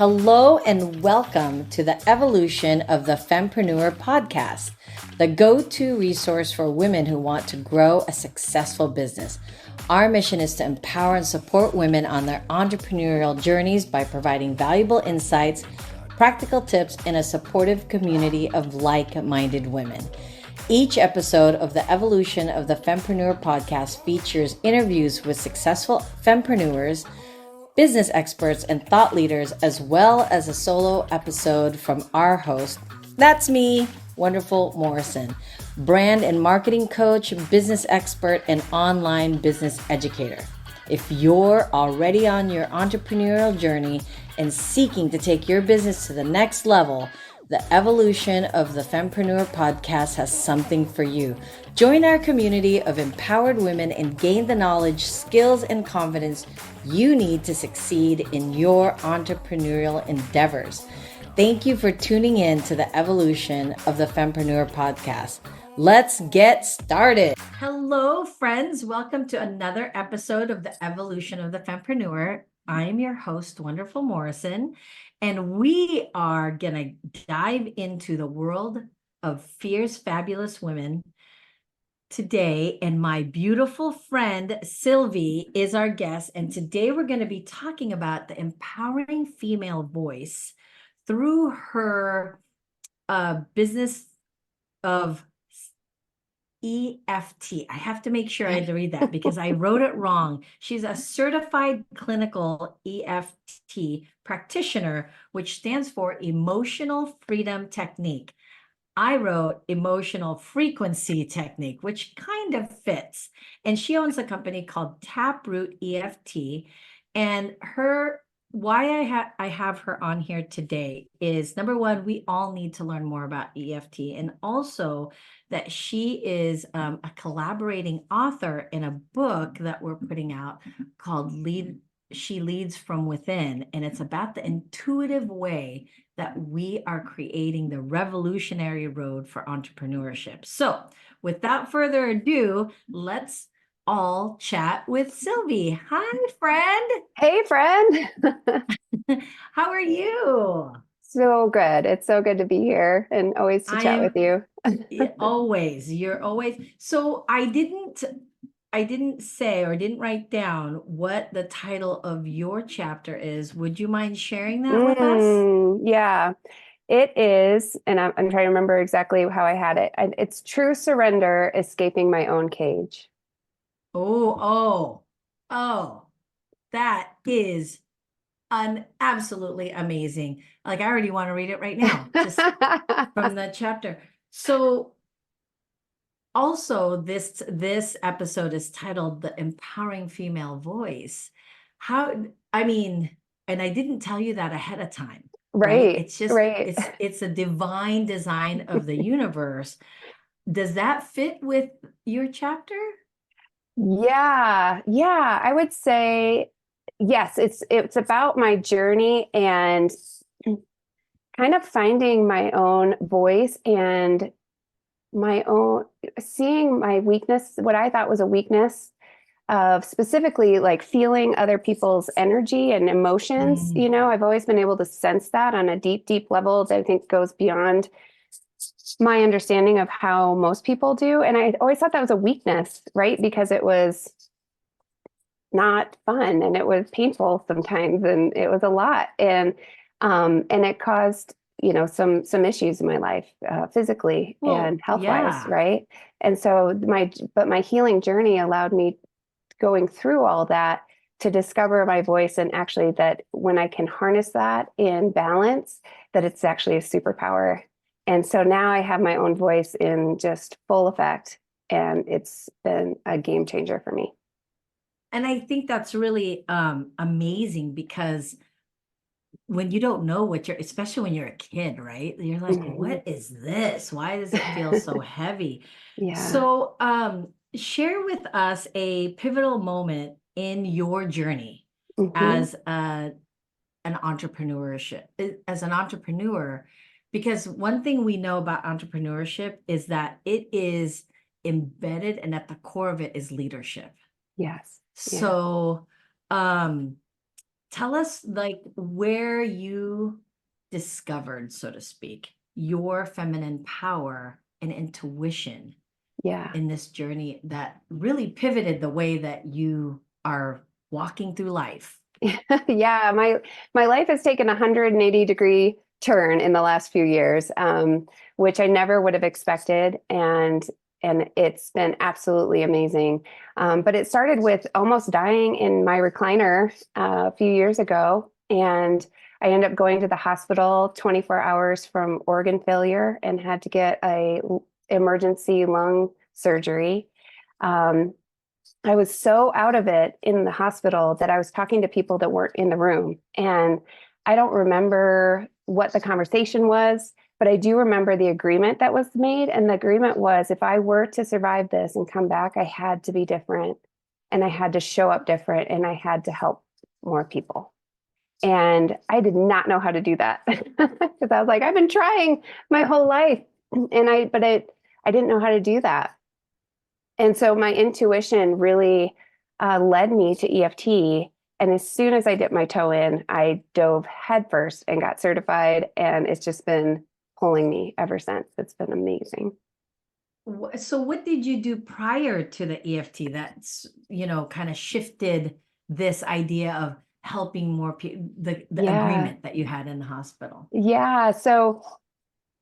Hello and welcome to the Evoloution of the Fempreneur Podcast, the go-to resource for women who want to grow a successful business. Our mission is to empower and support women on their entrepreneurial journeys by providing valuable insights, practical tips, and a supportive community of like-minded women. Each episode of the Evoloution of the Fempreneur Podcast features interviews with successful fempreneurs, business experts, and thought leaders, as well as a solo episode from our host. That's me, Wonderful Morrison, brand and marketing coach, business expert, and online business educator. If you're already on your entrepreneurial journey and seeking to take your business to the next level, the Evoloution of the Fempreneur Podcast has something for you. Join our community of empowered women and gain the knowledge, skills, and confidence you need to succeed in your entrepreneurial endeavors. Thank you for tuning in to the Evoloution of the Fempreneur Podcast. Let's get started. Hello, friends. Welcome to another episode of the Evoloution of the Fempreneur. I am your host, Wonderful Morrison, and we are going to dive into the world of fierce, fabulous women today. And my beautiful friend, Sylvie, is our guest. And today we're going to be talking about the empowering female voice through her business of EFT. I have to make sure I read that because I wrote it wrong. She's a certified clinical EFT practitioner, which stands for Emotional Freedom Technique. I wrote Emotional Frequency Technique, which kind of fits. And she owns a company called Taproot EFT. And why I have her on here today is, number one, we all need to learn more about EFT, and also that she is a collaborating author in a book that we're putting out called She Leads from Within, and it's about the intuitive way that we are creating the revolutionary road for entrepreneurship. So without further ado, let's all chat with Sylvie. Hi, friend. Hey, friend. How are you? So good. It's so good to be here and always to chat with you. Always. You're always. So I didn't say or didn't write down what the title of your chapter is. Would you mind sharing that with us? Yeah, it is. And I'm trying to remember exactly how I had it. It's True Surrender, Escaping My Own Cage. Oh, that is absolutely amazing. Like, I already want to read it right now, just from the chapter. So also this episode is titled The Empowering Female Voice. And I didn't tell you that ahead of time, right? It's just, right. it's a divine design of the universe. Does that fit with your chapter? Yeah, I would say yes. It's about my journey and kind of finding my own voice and my own seeing my weakness, what I thought was a weakness of specifically like feeling other people's energy and emotions. I've always been able to sense that on a deep, deep level that I think goes beyond my understanding of how most people do. And I always thought that was a weakness, right? Because it was not fun and it was painful sometimes and it was a lot. And it caused, some issues in my life, physically and health-wise, right? And so my healing journey allowed me, going through all that, to discover my voice, and actually that when I can harness that in balance, that it's actually a superpower. And so now I have my own voice in just full effect, and it's been a game changer for me. And I think that's really amazing, because when you don't know especially when you're a kid, right? You're like, what is this? Why does it feel so heavy? Yeah. So share with us a pivotal moment in your journey as an entrepreneur, because one thing we know about entrepreneurship is that it is embedded, and at the core of it is leadership. Yes. So tell us like where you discovered, so to speak, your feminine power and intuition Yeah. in this journey that really pivoted the way that you are walking through life. Yeah, my life has taken a 180-degree turn in the last few years, which I never would have expected, and it's been absolutely amazing. But it started with almost dying in my recliner a few years ago, and I ended up going to the hospital 24 hours from organ failure and had to get a emergency lung surgery. Um, I was so out of it in the hospital that I was talking to people that weren't in the room. And I don't remember what the conversation was, but I do remember the agreement that was made. And the agreement was if I were to survive this and come back, I had to be different and I had to show up different and I had to help more people. And I did not know how to do that because I was like, I've been trying my whole life I didn't know how to do that. And so my intuition really led me to EFT. And as soon as I dipped my toe in, I dove headfirst and got certified. And it's just been pulling me ever since. It's been amazing. So what did you do prior to the EFT that's, kind of shifted this idea of helping more people, the agreement that you had in the hospital? Yeah. So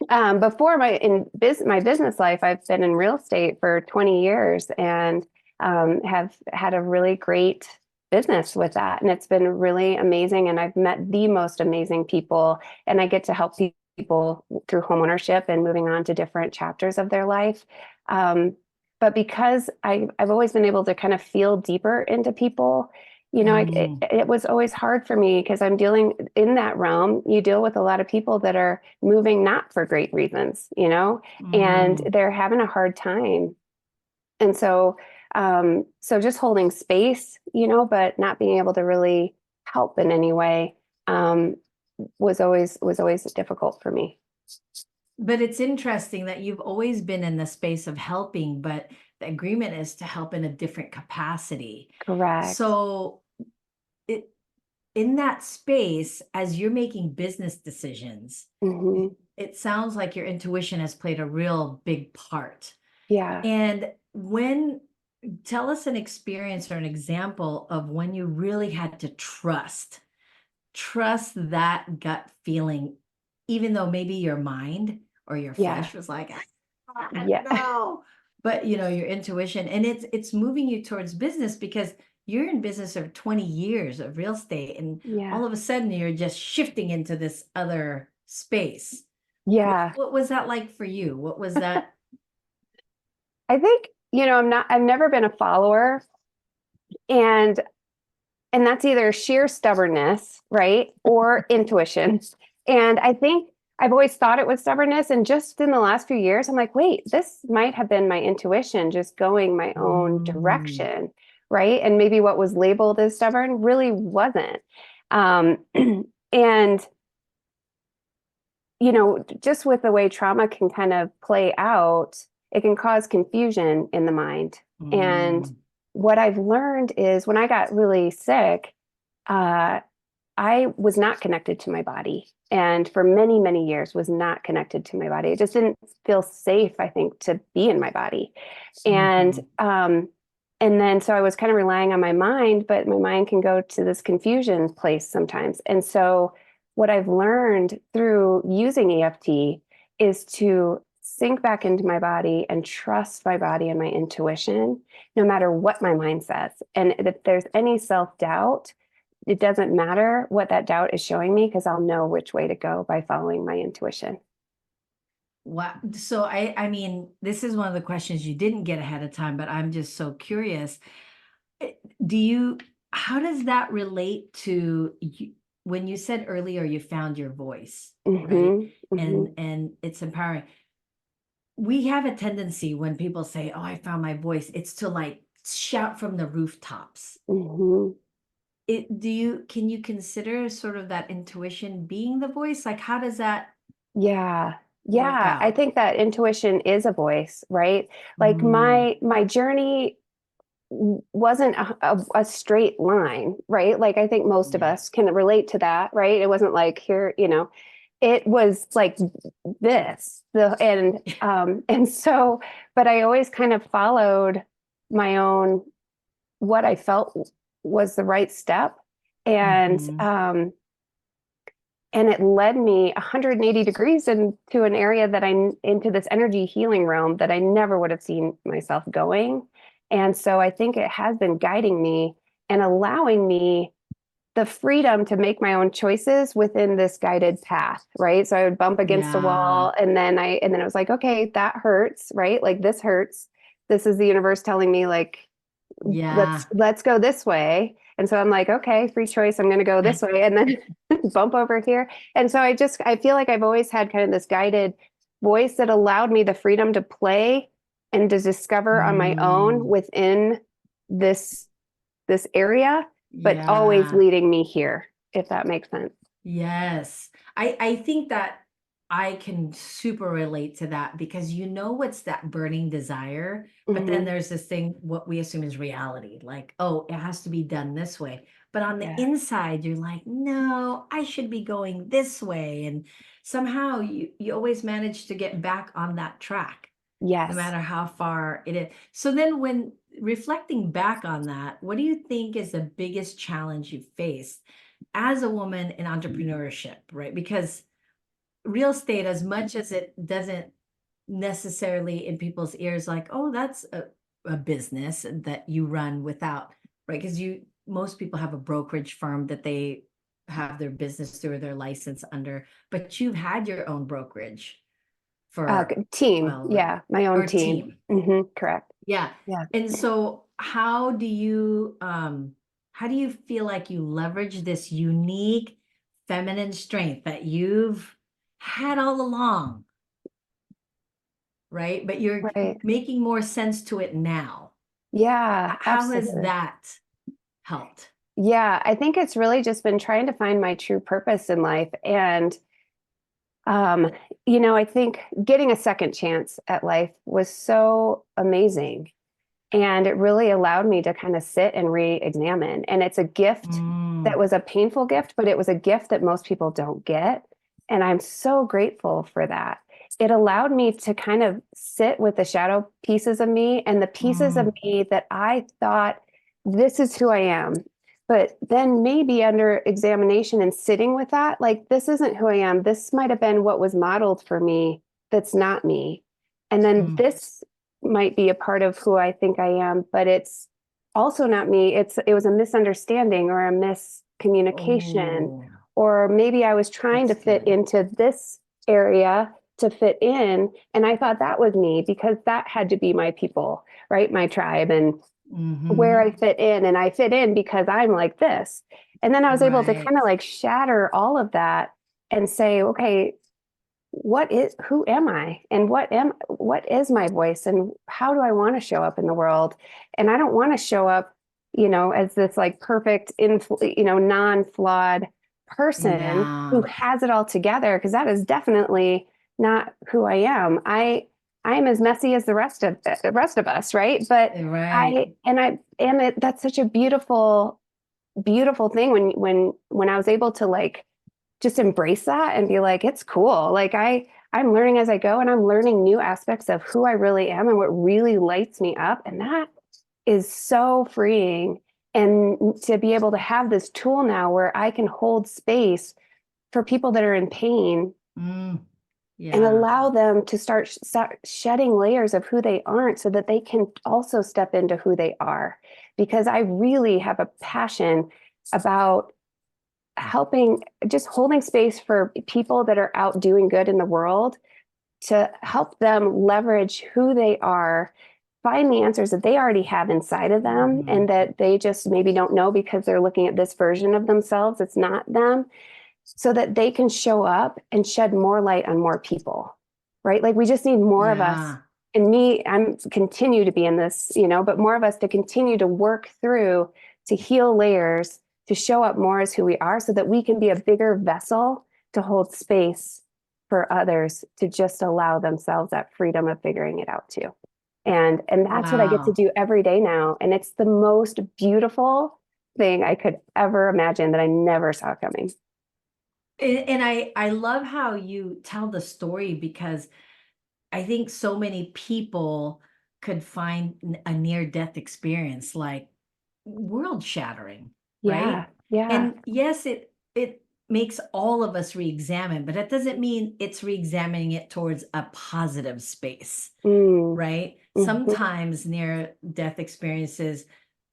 before my business life, I've been in real estate for 20 years and have had a really great business with that. And it's been really amazing. And I've met the most amazing people, and I get to help people through homeownership and moving on to different chapters of their life. But because I've always been able to kind of feel deeper into people, it was always hard for me because I'm dealing in that realm. You deal with a lot of people that are moving not for great reasons, and they're having a hard time. And so just holding space, but not being able to really help in any way, was always difficult for me. But it's interesting that you've always been in the space of helping, but the agreement is to help in a different capacity. Correct. So in that space, as you're making business decisions, it sounds like your intuition has played a real big part. Yeah. And tell us an experience or an example of when you really had to trust that gut feeling, even though maybe your mind or your flesh was like, no, but your intuition, and it's moving you towards business because you're in business of 20 years of real estate, and all of a sudden you're just shifting into this other space. Yeah. What was that like for you? What was that? I think, I've never been a follower, and that's either sheer stubbornness, right? Or intuition. And I think I've always thought it was stubbornness. And just in the last few years, I'm like, wait, this might have been my intuition just going my own direction, right? And maybe what was labeled as stubborn really wasn't. And, just with the way trauma can kind of play out, it can cause confusion in the mind. And what I've learned is when I got really sick, I was not connected to my body. And for many, many years was not connected to my body. It just didn't feel safe, I think, to be in my body. And then so I was kind of relying on my mind, but my mind can go to this confusion place sometimes. And so what I've learned through using EFT is to sink back into my body and trust my body and my intuition, no matter what my mind says. And if there's any self-doubt, it doesn't matter what that doubt is showing me because I'll know which way to go by following my intuition. Wow. So I mean, this is one of the questions you didn't get ahead of time, but I'm just so curious. How does that relate to you, when you said earlier you found your voice, right? And it's empowering. We have a tendency when people say, oh, I found my voice, it's to like shout from the rooftops. Can you consider sort of that intuition being the voice? Like, how does that? Yeah. I think that intuition is a voice, right? Like my journey wasn't a straight line, right? Like I think most of us can relate to that, right? It wasn't like here, it was like this, and so, but I always kind of followed my own, what I felt was the right step. And, and it led me 180 degrees into an area into this energy healing realm that I never would have seen myself going. And so I think it has been guiding me and allowing me the freedom to make my own choices within this guided path, right? So I would bump against a wall, and then I was like, okay, that hurts, right? Like this hurts. This is the universe telling me, like, let's go this way. And so I'm like, okay, free choice. I'm going to go this way, and then bump over here. And so I feel like I've always had kind of this guided voice that allowed me the freedom to play and to discover on my own within this area, but always leading me here, if that makes sense. Yes. I think that I can super relate to that, because what's that burning desire, but then there's this thing, what we assume is reality, like, oh, it has to be done this way. But on the inside, you're like, no, I should be going this way. And somehow you always manage to get back on that track. Yes. No matter how far it is. So then when reflecting back on that, what do you think is the biggest challenge you faced as a woman in entrepreneurship, right? Because real estate, as much as it doesn't necessarily in people's ears, like, oh, that's a business that you run without, right? Because most people have a brokerage firm that they have their business through, their license under, but you've had your own brokerage for team. My own team. Correct. Yeah. And so how do you feel like you leverage this unique feminine strength that you've had all along, right? But you're making more sense to it now. Yeah. How has that helped? Yeah, I think it's really just been trying to find my true purpose in life. And I think getting a second chance at life was so amazing. And it really allowed me to kind of sit and re-examine. And it's a gift that was a painful gift, but it was a gift that most people don't get. And I'm so grateful for that. It allowed me to kind of sit with the shadow pieces of me and the pieces of me that I thought, this is who I am. But then maybe under examination and sitting with that, like, this isn't who I am. This might have been what was modeled for me. That's not me. And then this might be a part of who I think I am, but it's also not me. It was a misunderstanding or a miscommunication, or maybe I was trying to fit into this area to fit in. And I thought that was me because that had to be my people, right? My tribe and where I fit in. And I fit in because I'm like this. And then I was able to kind of like shatter all of that and say, okay, who am I? And what is my voice? And how do I want to show up in the world? And I don't want to show up, as this like perfect, non-flawed person who has it all together, because that is definitely not who I am. I'm as messy as the rest of us, right? But that's such a beautiful, beautiful thing when I was able to like just embrace that and be like, it's cool. Like I'm learning as I go, and I'm learning new aspects of who I really am and what really lights me up, and that is so freeing. And to be able to have this tool now where I can hold space for people that are in pain. And allow them to start shedding layers of who they aren't so that they can also step into who they are. Because I really have a passion about just holding space for people that are out doing good in the world, to help them leverage who they are, find the answers that they already have inside of them and that they just maybe don't know because they're looking at this version of themselves. It's not them. So that they can show up and shed more light on more people, right? Like we just need more of us. And I'm continue to be in this, but more of us to continue to work through, to heal layers, to show up more as who we are, so that we can be a bigger vessel to hold space for others to just allow themselves that freedom of figuring it out too. And that's what I get to Wow. do every day now. And it's the most beautiful thing I could ever imagine that I never saw coming. And I love how you tell the story, because I think so many people could find a near death experience like world shattering, Yeah. right? Yeah. And yes, it makes all of us re-examine, but that doesn't mean it's re-examining it towards a positive space, Mm. right? Hmm. Sometimes near death experiences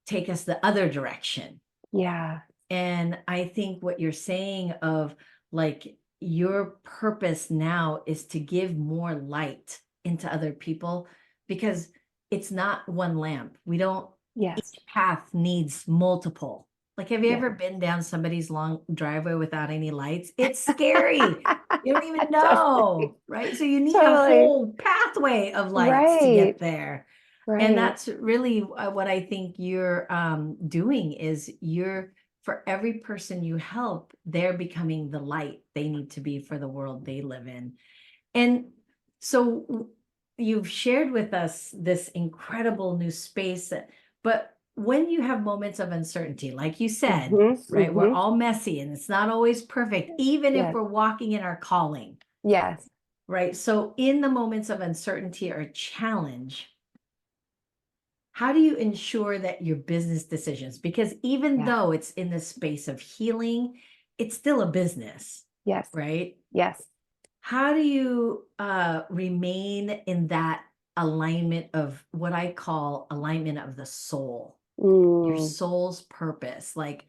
take us the other direction. Yeah. And I think what you're saying of like your purpose now is to give more light into other people, because it's not one lamp. We don't, Yes. each path needs multiple. Like, have you Yeah. ever been down somebody's long driveway without any lights? It's scary. You don't even Totally. know, right? So you need a Totally. whole pathway of lights to Right. get there. And Right. that's really what I think you're doing is you're, for every person you help, they're becoming the light they need to be for the world they live in. And so you've shared with us this incredible new space, but when you have moments of uncertainty, like you said, Hmm. right, we're Hmm. all messy and it's not always perfect, even if Yes. we're walking in our calling, Yes. right? So in the moments of uncertainty or challenge, how do you ensure that your business decisions, because even Yeah. though it's in the space of healing, it's still a business, Yes. right? Yes. How do you remain in that alignment of what I call alignment of the soul, your Mm. soul's purpose? Like,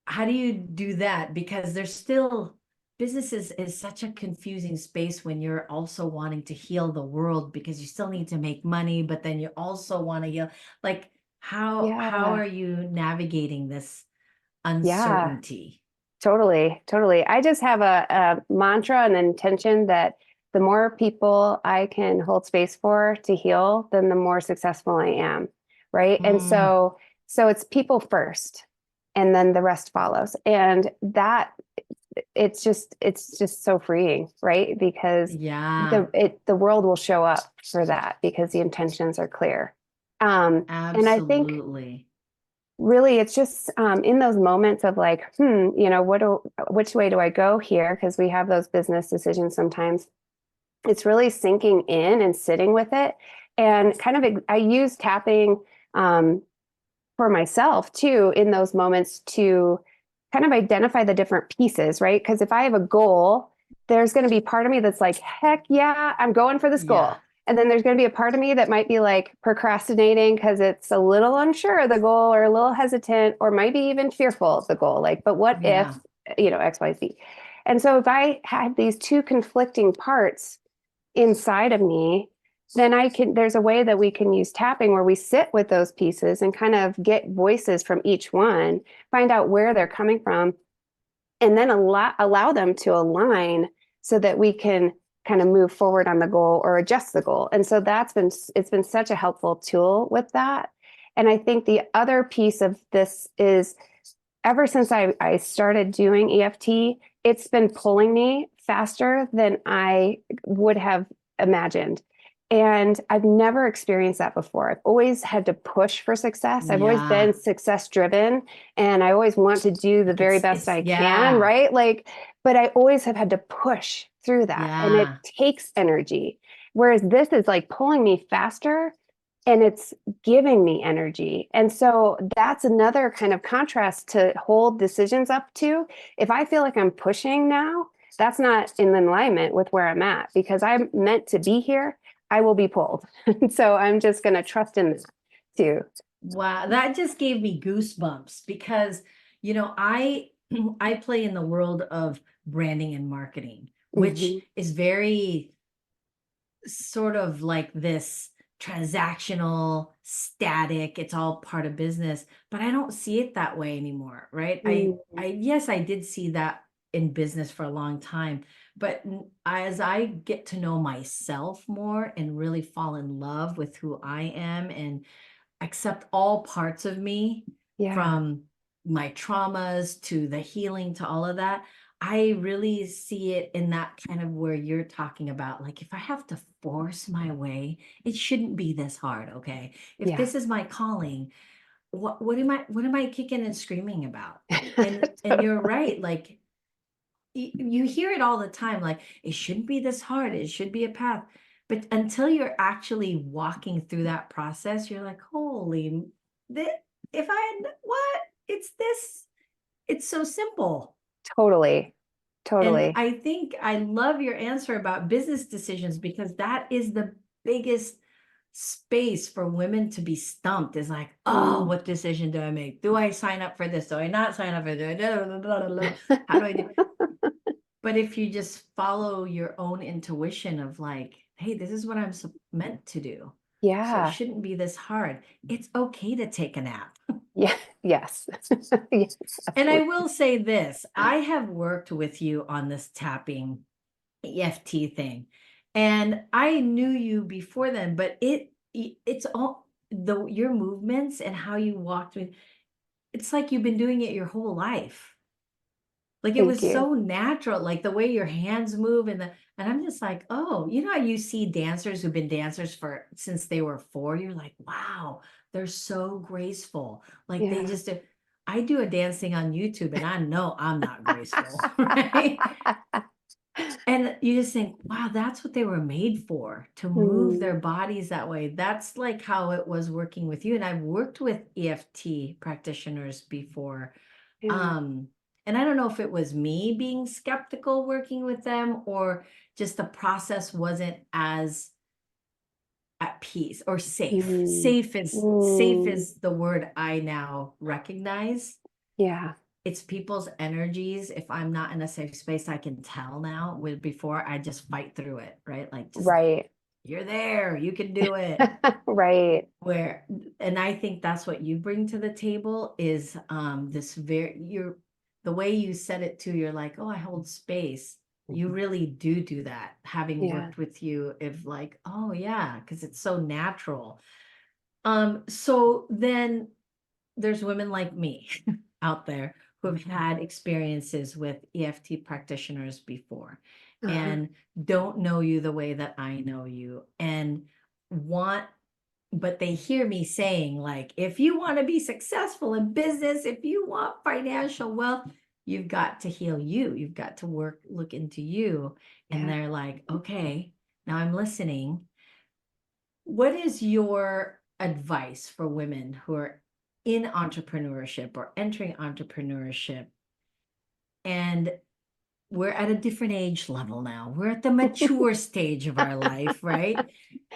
how do you do that? Because there's still, business is such a confusing space when you're also wanting to heal the world, because you still need to make money, but then you also want to heal. Like, how Yeah. are you navigating this Yeah. uncertainty? Totally. Totally. I just have a mantra and intention that the more people I can hold space for to heal, then the more successful I am. Right. And Mm, so it's people first, and then the rest follows. And that it's just so freeing, right? Because yeah, the world will show up for that because the intentions are clear. And I think absolutely. really it's just in those moments of like, which way do I go here? Because we have those business decisions sometimes. It's really sinking in and sitting with it, and kind of I use tapping um, for myself too in those moments to kind of identify the different pieces, right? Because if I have a goal, there's going to be part of me that's like, heck yeah, I'm going for this Yeah, goal. And then there's going to be a part of me that might be like procrastinating because it's a little unsure of the goal, or a little hesitant, or might be even fearful of the goal. Like, but what if, yeah. X, Y, Z? And so if I have these two conflicting parts inside of me, then there's a way that we can use tapping where we sit with those pieces and kind of get voices from each one, find out where they're coming from, and then allow them to align so that we can kind of move forward on the goal or adjust the goal. And so it's been such a helpful tool with that. And I think the other piece of this is ever since I started doing EFT, it's been pulling me faster than I would have imagined. And I've never experienced that before. I've always had to push for success. I've always Yeah. been success driven, and I always want to do the Like very best it's I can, yeah. right? Like, but I always have had to push through that, and it Yeah. takes energy. Whereas this is like pulling me faster, and it's giving me energy. And so that's another kind of contrast to hold decisions up to. If I feel like I'm pushing now, that's not in alignment with where I'm at, because I'm meant to be here. I will be pulled. So I'm just going to trust in this too. Wow, that just gave me goosebumps, because I I play in the world of branding and marketing, which Hmm. is very sort of like this transactional, static, it's all part of business, but I don't see it that way anymore, right? I yes, I did see that in business for a long time, but as I get to know myself more and really fall in love with who I am and accept all parts of me, Yeah. from my traumas to the healing to all of that, I really see it in that kind of where you're talking about, like, if I have to force my way, it shouldn't be this hard, okay? If Yeah. this is my calling, what am I kicking and screaming about? And you're right, like you hear it all the time, like it shouldn't be this hard, it should be a path. But until you're actually walking through that process, you're like, holy, if I had what? It's this, it's so simple. Totally. And Totally. I think I love your answer about business decisions, because that is the biggest space for women to be stumped, is like, oh, what decision do I make? Do I sign up for this? Do I not sign up for this? How do I do? But if you just follow your own intuition of like, hey, this is what I'm meant to do. So it Yeah. shouldn't be this hard. It's okay to take a nap. Yeah. Yes. Yes, And I absolutely. will say this, I have worked with you on this tapping EFT thing. And I knew you before then, but it's all your movements and how you walked with, it's like you've been doing it your whole life. Like it Thank was you. so natural, like the way your hands move and I'm just like, oh, you know how you see dancers who've been dancers for since they were 4, you're like, wow, they're so graceful. Like they Yeah. just I do a dancing on YouTube and I know I'm not graceful, right? And you just think, wow, that's what they were made for, to move their Mm, bodies that way. That's like how it was working with you. And I've worked with EFT practitioners before. yeah. Um, and I don't know if it was me being skeptical working with them, or just the process wasn't as at peace or safe. Mm, Safe is mm, the word I now recognize. yeah. It's people's energies. If I'm not in a safe space, I can tell now. With before, I just fight through it, right? Like, just Right. you're there, you can do it. Right. Where, and I think that's what you bring to the table is this very, you're the way you said it too. You're like, oh, I hold space. You really do that. Having Yeah. worked with you, if like, oh yeah, because it's so natural. So then there's women like me out there who have had experiences with EFT practitioners before Uh-huh. and don't know you the way that I know you, and want, but they hear me saying, like, if you want to be successful in business, if you want financial wealth, you've got to heal you. You've got to look into you. And Yeah. they're like, okay, now I'm listening. What is your advice for women who are in entrepreneurship or entering entrepreneurship? And we're at a different age level now. We're at the mature stage of our life, right?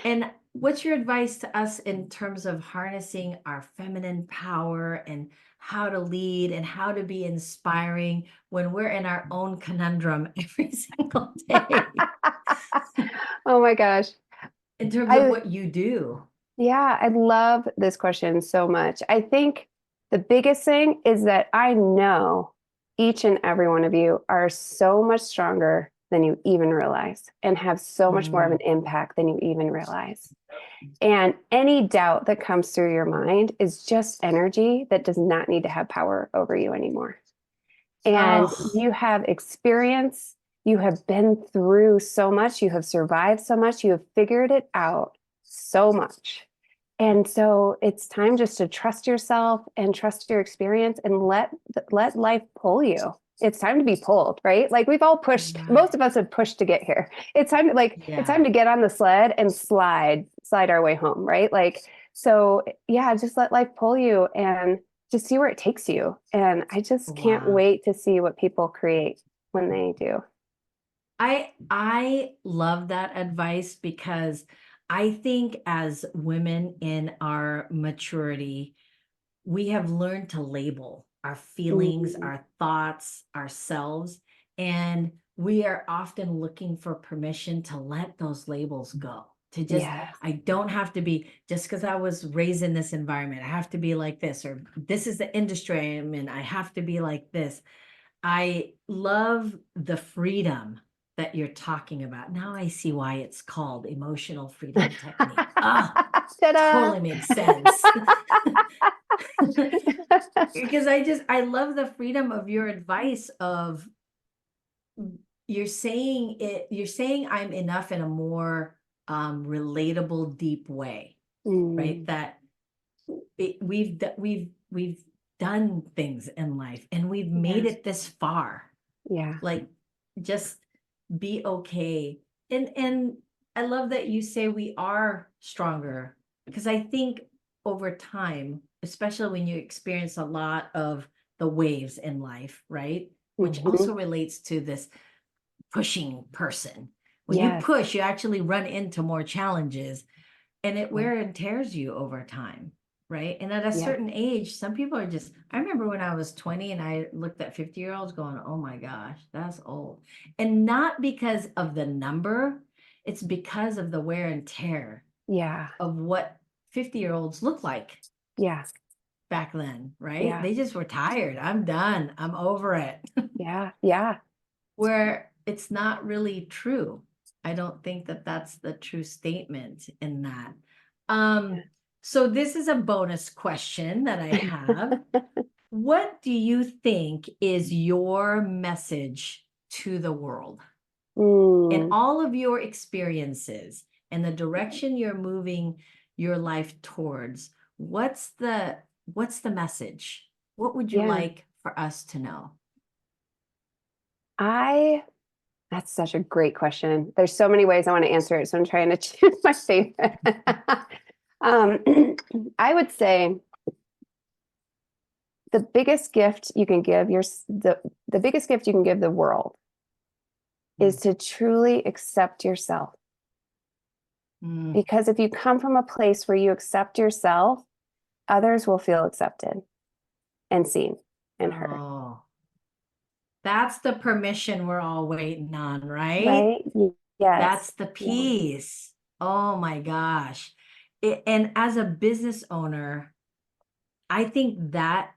And what's your advice to us in terms of harnessing our feminine power and how to lead and how to be inspiring when we're in our own conundrum every single day Oh my gosh. in terms of I what you do? Yeah, I love this question so much. I think the biggest thing is that I know each and every one of you are so much stronger than you even realize and have so much more of an Mm, impact than you even realize. And any doubt that comes through your mind is just energy that does not need to have power over you anymore. And oh, you have experience, you have been through so much, you have survived so much, you have figured it out so much. And so it's time just to trust yourself and trust your experience and let life pull you. It's time to be pulled, right? Like we've all pushed, most right. of us have pushed to get here. It's Yeah. time to get on the sled and slide our way home, right? Like so yeah, just let life pull you and just see where it takes you. And I just can't Wow. wait to see what people create when they do. I love that advice, because I think as women in our maturity, we have learned to label our feelings, Mm, our thoughts, ourselves, and we are often looking for permission to let those labels go. To just, yes. I don't have to be, just because I was raised in this environment, I have to be like this, or this is the industry I'm in, I have to be like this. I love the freedom that you're talking about. Now I see why it's called emotional freedom technique. Ah, Ta-da! totally makes sense. Because I love the freedom of your advice of you're saying I'm enough in a more relatable, deep way, right? That we've done things in life and we've made it this far. Yeah. Like, just be okay. And I love that you say we are stronger, because I think over time, especially when you experience a lot of the waves in life, right? Which also relates to this pushing person. When you push, you actually run into more challenges, and it wear and tears you over time, right? And at a certain age, some people are just, I remember when I was 20 and I looked at 50-year-olds going, oh my gosh, that's old. And not because of the number, it's because of the wear and tear of what 50-year-olds look like back then, right? They just were tired. I'm done. I'm over it. Where it's not really true. I don't think that that's the true statement in that. So this is a bonus question that I have. What do you think is your message to the world in all of your experiences and the direction you're moving your life towards? What's the message? What would you like for us to know? That's such a great question. There's so many ways I want to answer it, so I'm trying to choose my favorite. I would say the biggest gift you can give the biggest gift you can give the world is to truly accept yourself. Because if you come from a place where you accept yourself, others will feel accepted and seen and heard. That's the permission we're all waiting on, right? Right? Yes. That's the piece. Oh my gosh. And as a business owner, I think that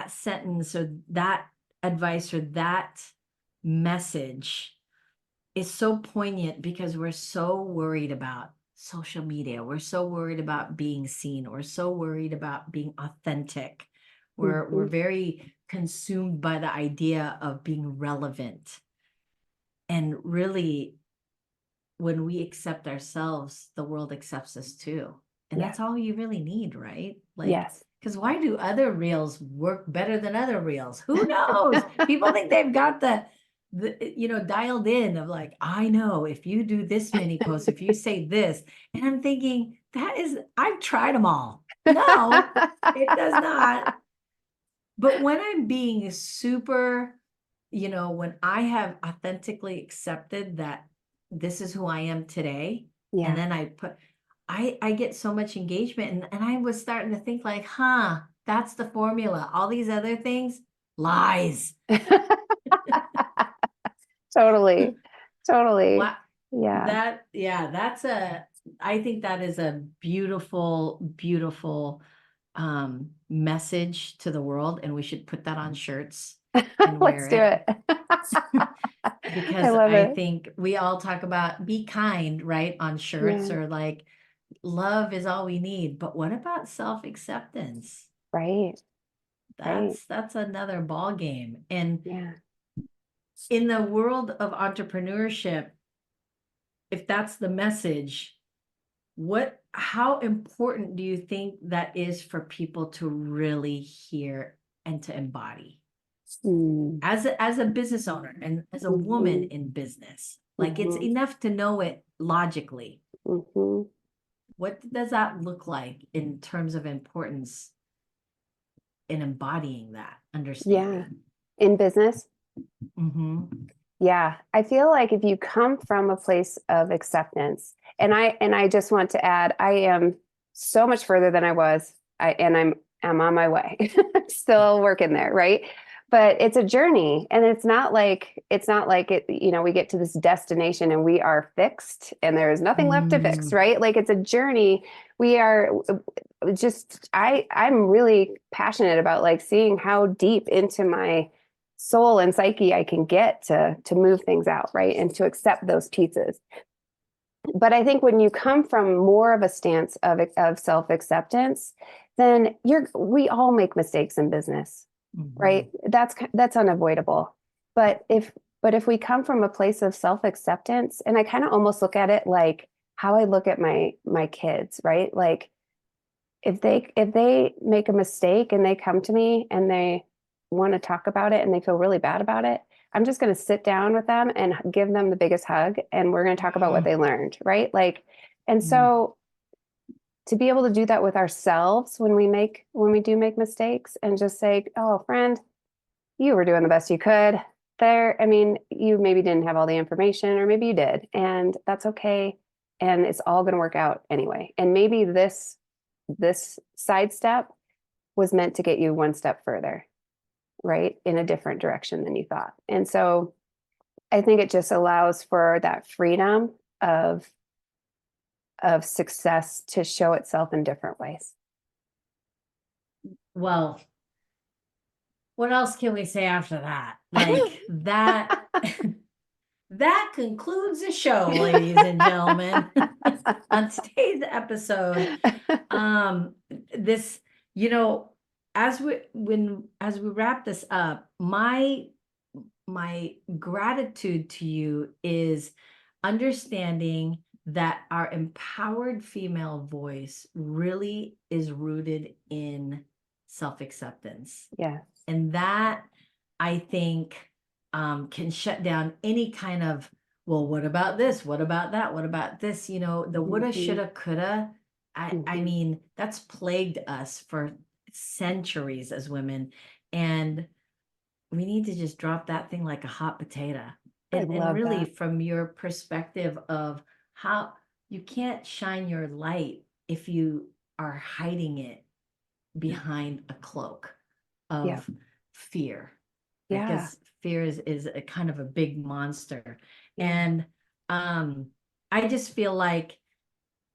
sentence or that advice or that message is so poignant, because we're so worried about social media. We're so worried about being seen. We're so worried about being authentic. We're very consumed by the idea of being relevant. And really, when we accept ourselves, the world accepts us too. And that's all you really need, right? Like, because why do other reels work better than other reels? Who knows? People think they've got the dialed in of like, I know if you do this many posts, if you say this, and I'm thinking I've tried them all. No, it does not. But when I'm being super, when I have authentically accepted that this is who I am today, and then I get so much engagement, and I was starting to think like, that's the formula. All these other things, lies. Totally. Wow. Yeah. I think that is a beautiful, beautiful message to the world, and we should put that on shirts and Let's do it. Because I think we all talk about be kind, right, on shirts, or like love is all we need. But what about self-acceptance? Right. That's another ball game. And in the world of entrepreneurship, if that's the message, how important do you think that is for people to really hear and to embody? As a business owner and as a woman in business, like it's enough to know it logically. What does that look like in terms of importance in embodying that understanding? In business? Yeah, I feel like if you come from a place of acceptance, and I just want to add, I am so much further than I was, I'm on my way, still working there, right? But it's a journey, and it's not like it, we get to this destination and we are fixed and there is nothing left to fix, right? Like it's a journey. We are I'm really passionate about like seeing how deep into my soul and psyche I can get to move things out, right? And to accept those pieces. But I think when you come from more of a stance of self-acceptance, then we all make mistakes in business, right? That's unavoidable. But if But if we come from a place of self-acceptance, and I kind of almost look at it like how I look at my kids, right? Like if they make a mistake and they come to me and they want to talk about it and they feel really bad about it, I'm just going to sit down with them and give them the biggest hug, and we're going to talk about what they learned, right? Like, and so to be able to do that with ourselves when we do make mistakes, and just say, oh, friend, you were doing the best you could there. I mean, you maybe didn't have all the information, or maybe you did, and that's okay. And it's all going to work out anyway. And maybe this sidestep was meant to get you one step further, right? In a different direction than you thought. And so I think it just allows for that freedom of success to show itself in different ways. Well, what else can we say after that? Like that, that concludes the show, ladies and gentlemen, on today's episode. This, you know, as we wrap this up, my gratitude to you is understanding that our empowered female voice really is rooted in self-acceptance. Yes. And that, I think, can shut down any kind of, well, what about this? What about that? What about this? You know, the woulda, shoulda, coulda. I mean, that's plagued us for centuries as women. And we need to just drop that thing like a hot potato. And really, from your perspective of how you can't shine your light if you are hiding it behind a cloak of fear. Because fear is a kind of a big monster. And I just feel like,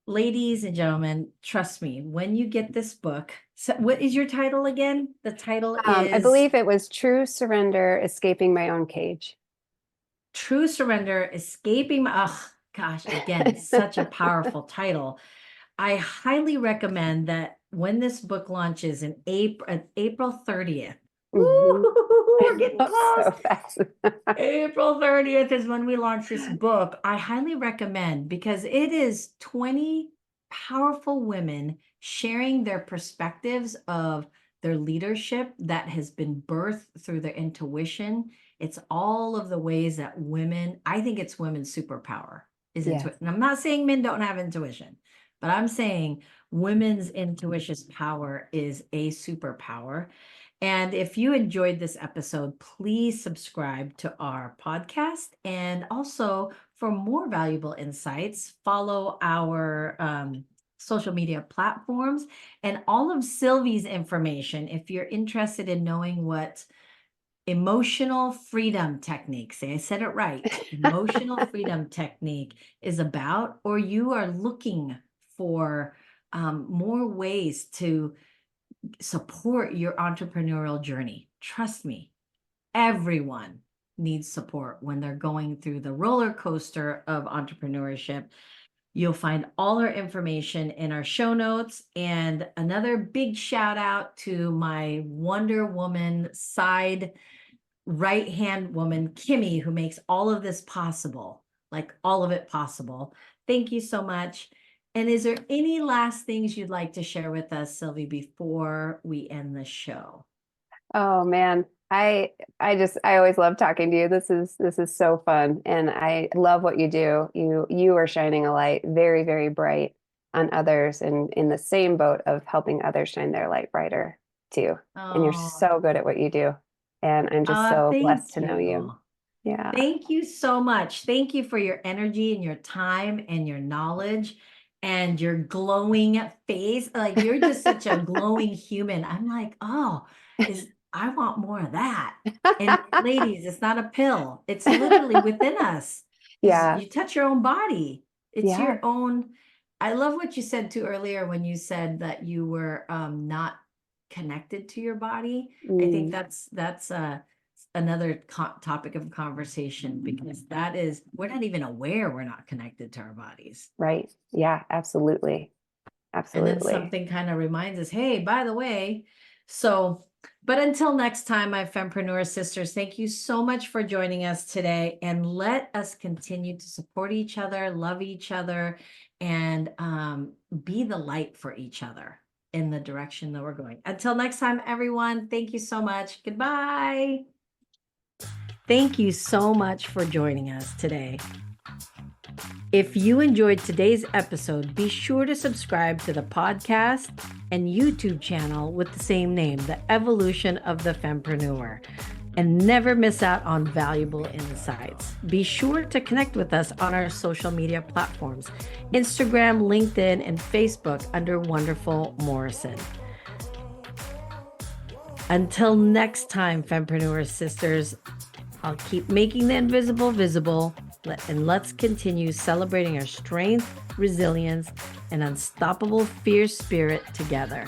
ladies and gentlemen, trust me, when you get this book, so what is your title again? The title is, I believe it was True Surrender, Escaping My Own Cage. True Surrender, Escaping My, oh gosh, again, such a powerful title. I highly recommend that when this book launches in April 30th, we're getting close. So fast. April 30th is when we launch this book. I highly recommend, because it is 20 powerful women sharing their perspectives of their leadership that has been birthed through their intuition. It's all of the ways that women, I think it's women's superpower is intuition. And I'm not saying men don't have intuition, but I'm saying women's intuition power is a superpower. And if you enjoyed this episode, please subscribe to our podcast. And also, for more valuable insights, follow our social media platforms and all of Sylvie's information. If you're interested in knowing what emotional freedom technique, say I said it right, emotional freedom technique is about, or you are looking for more ways to support your entrepreneurial journey, trust me, everyone needs support when they're going through the roller coaster of entrepreneurship. You'll find all our information in our show notes. And another big shout out to my Wonder Woman side right-hand woman, Kimmy, who makes all of this possible, like all of it possible. Thank you so much. And is there any last things you'd like to share with us, Sylvie, before we end the show? Oh man, I always love talking to you. This is so fun, and I love what you do. You are shining a light very, very bright on others, and in the same boat of helping others shine their light brighter too. And you're so good at what you do, and I'm just so blessed to know you. Yeah. Thank you so much. Thank you for your energy and your time and your knowledge and your glowing face. Like, you're just such a glowing human. I'm like, oh, I want more of that. And ladies, it's not a pill. It's literally within us. Yeah. You touch your own body. It's your own. I love what you said too earlier when you said that you were not connected to your body. I think that's another topic of conversation, because that is, we're not even aware we're not connected to our bodies. Right. Yeah, absolutely. Absolutely. And then something kind of reminds us, hey, by the way, so But until next time, my Fempreneur sisters, thank you so much for joining us today. And let us continue to support each other, love each other, and be the light for each other in the direction that we're going. Until next time, everyone, thank you so much. Goodbye. Thank you so much for joining us today. If you enjoyed today's episode, be sure to subscribe to the podcast and YouTube channel with the same name, The Evolution of the Fempreneur, and never miss out on valuable insights. Be sure to connect with us on our social media platforms, Instagram, LinkedIn, and Facebook under Wonderful Morrison. Until next time, Fempreneur sisters, I'll keep making the invisible visible, and let's continue celebrating our strength, resilience, and unstoppable fierce spirit together.